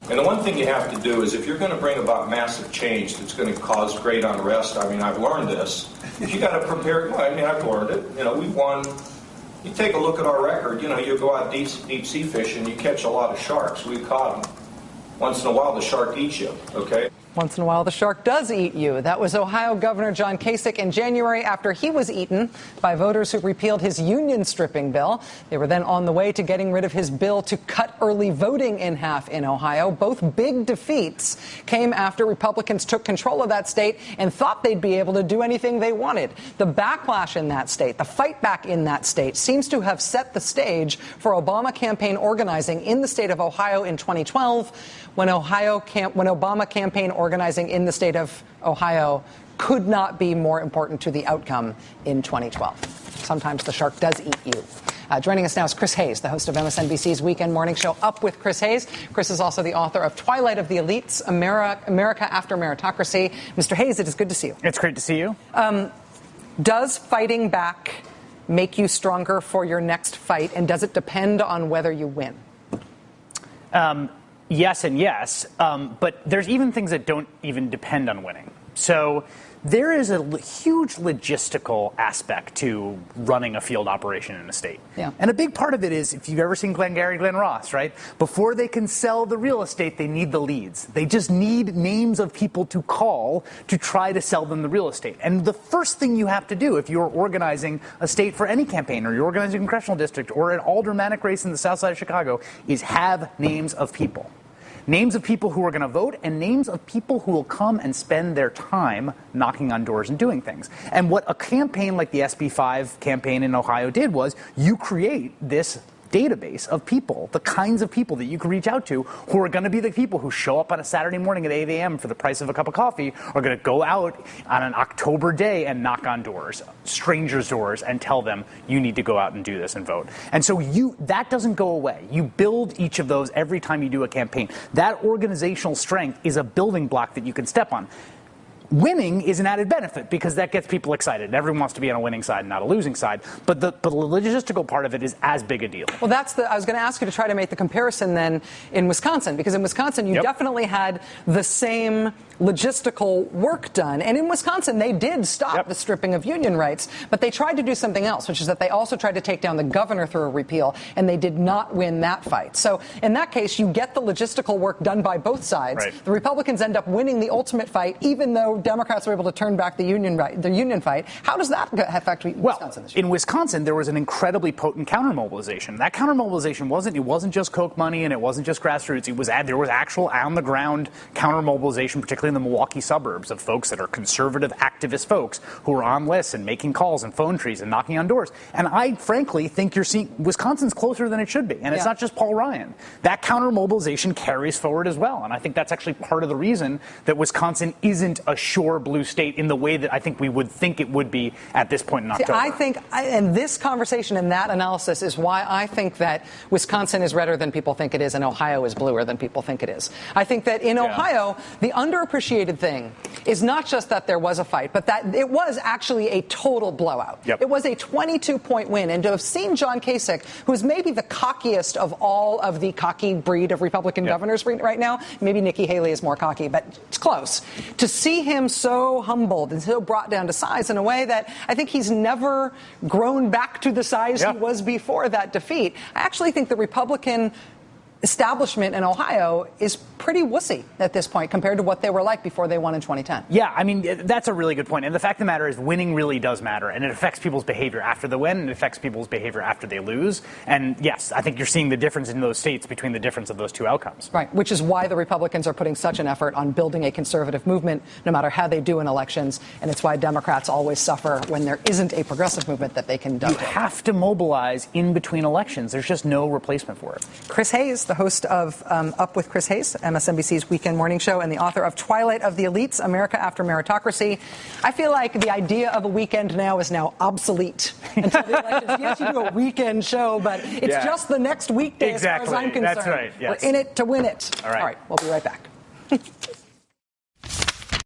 And the one thing you have to do is if you're going to bring about massive change that's going to cause great unrest, I mean, I've learned this, you got to prepare. I mean, I've learned it. You know, we've won. You take a look at our record. You know, you go out deep sea fishing, you catch a lot of sharks. We've caught them. Once in a while, the shark eats you, okay? Once in a while, the shark does eat you. That was Ohio Governor John Kasich in January after he was eaten by voters who repealed his union stripping bill. They were then on the way to getting rid of his bill to cut early voting in half in Ohio. Both big defeats came after Republicans took control of that state and thought they'd be able to do anything they wanted. The backlash in that state, the fight back in that state, seems to have set the stage for Obama campaign organizing in the state of Ohio in 2012, when Obama campaign organizing in the state of Ohio could not be more important to the outcome in 2012. Sometimes the shark does eat you. Joining us now is Chris Hayes, the host of MSNBC's weekend morning show Up with Chris Hayes. Chris is also the author of Twilight of the Elites, America After Meritocracy. Mr. Hayes, it is good to see you. It's great to see you. Does fighting back make you stronger for your next fight, and does it depend on whether you win? Yes and yes, but there's even things that don't even depend on winning. So there is a huge logistical aspect to running a field operation in a state. Yeah. And a big part of it is, if you've ever seen Glengarry Glen Ross, right? Before they can sell the real estate, they need the leads. They just need names of people to call to try to sell them the real estate. And the first thing you have to do if you're organizing a state for any campaign, or you're organizing a congressional district, or an aldermanic race in the south side of Chicago, is have names of people. Names of people who are going to vote, and names of people who will come and spend their time knocking on doors and doing things. And what a campaign like the SB 5 campaign in Ohio did was you create this database of people, the kinds of people that you can reach out to, who are going to be the people who show up on a Saturday morning at 8 a.m. for the price of a cup of coffee, are going to go out on an October day and knock on doors, strangers' doors, and tell them you need to go out and do this and vote. And so that doesn't go away. You build each of those every time you do a campaign. That organizational strength is a building block that you can step on. Winning is an added benefit because that gets people excited. Everyone wants to be on a winning side, not a losing side. But the logistical part of it is as big a deal. Well, I was going to ask you to try to make the comparison then in Wisconsin, because in Wisconsin you definitely had the same logistical work done. And in Wisconsin, they did stop the stripping of union rights, but they tried to do something else, which is that they also tried to take down the governor through a repeal, and they did not win that fight. So in that case, you get the logistical work done by both sides. Right. The Republicans end up winning the ultimate fight, even though Democrats were able to turn back the union fight. How does that affect Wisconsin this year? In Wisconsin, there was an incredibly potent counter-mobilization. That counter-mobilization wasn't just Koch money, and it wasn't just grassroots. There was actual on-the-ground counter-mobilization, particularly in the Milwaukee suburbs, of folks that are conservative activist folks who are on lists and making calls and phone trees and knocking on doors. And I frankly think you're seeing Wisconsin's closer than it should be. And it's not just Paul Ryan. That counter-mobilization carries forward as well. And I think that's actually part of the reason that Wisconsin isn't a sure blue state in the way that I think we would think it would be at this point in October. I think, and this conversation and that analysis is why I think that Wisconsin is redder than people think it is and Ohio is bluer than people think it is. I think that in Ohio, the underappreciated thing is not just that there was a fight, but that it was actually a total blowout. It was a 22-point win. And to have seen John Kasich, who is maybe the cockiest of all of the cocky breed of Republican governors right now, maybe Nikki Haley is more cocky, but it's close. To see him so humbled and so brought down to size in a way that I think he's never grown back to the size he was before that defeat. I actually think the Republican establishment in Ohio is pretty wussy at this point compared to what they were like before they won in 2010. Yeah, I mean, that's a really good point. And the fact of the matter is winning really does matter. And it affects people's behavior after the win, and it affects people's behavior after they lose. And yes, I think you're seeing the difference in those states between the difference of those two outcomes. Right, which is why the Republicans are putting such an effort on building a conservative movement, no matter how they do in elections. And it's why Democrats always suffer when there isn't a progressive movement that they can dovetail. You have to mobilize in between elections. There's just no replacement for it. Chris Hayes, the host of Up with Chris Hayes, MSNBC's weekend morning show, and the author of Twilight of the Elites, America After Meritocracy. I feel like the idea of a weekend now is now obsolete until the elections. Yes, you do a weekend show, but it's just the next weekday as far as I'm concerned. That's right. Yes. We're in it to win it. All right. We'll be right back.